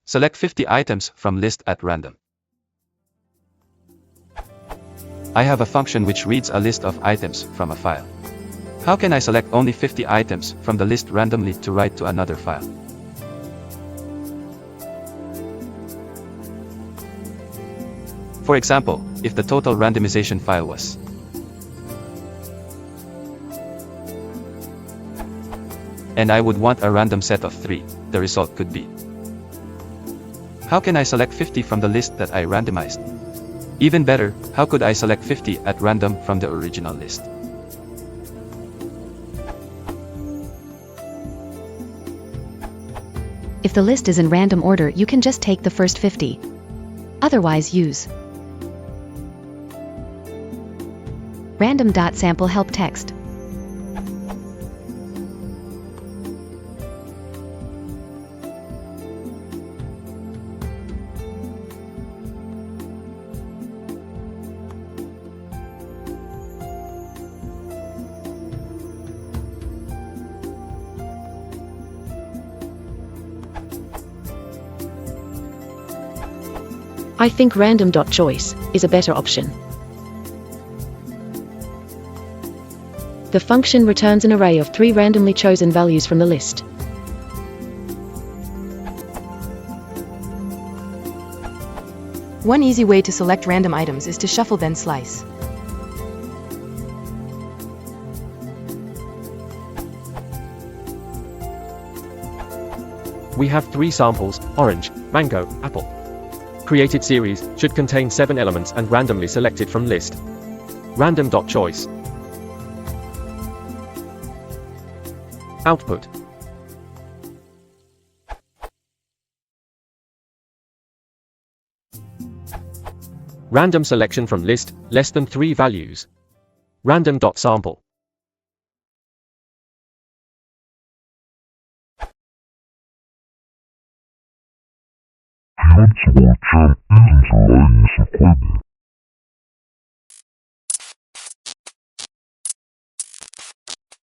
Select 50 items from list at random. I have a function which reads a list of items from a file. How can I select only 50 items from the list randomly to write to another file? For example, if the total randomization file was and I would want a random set of 3, the result could be. How can I select 50 from the list that I randomized? Even better, how could I select 50 at random from the original list? If the list is in random order, you can just take the first 50. Otherwise, use random.sample help text. I think random.choice is a better option. The function returns an array of 3 randomly chosen values from the list. One easy way to select random items is to shuffle then slice. We have 3 samples: orange, mango, apple. Created series should contain 7 elements and randomly selected from list. Random.choice. Output. Random selection from list, less than 3 values. Random.sample. If you want to watch an isn't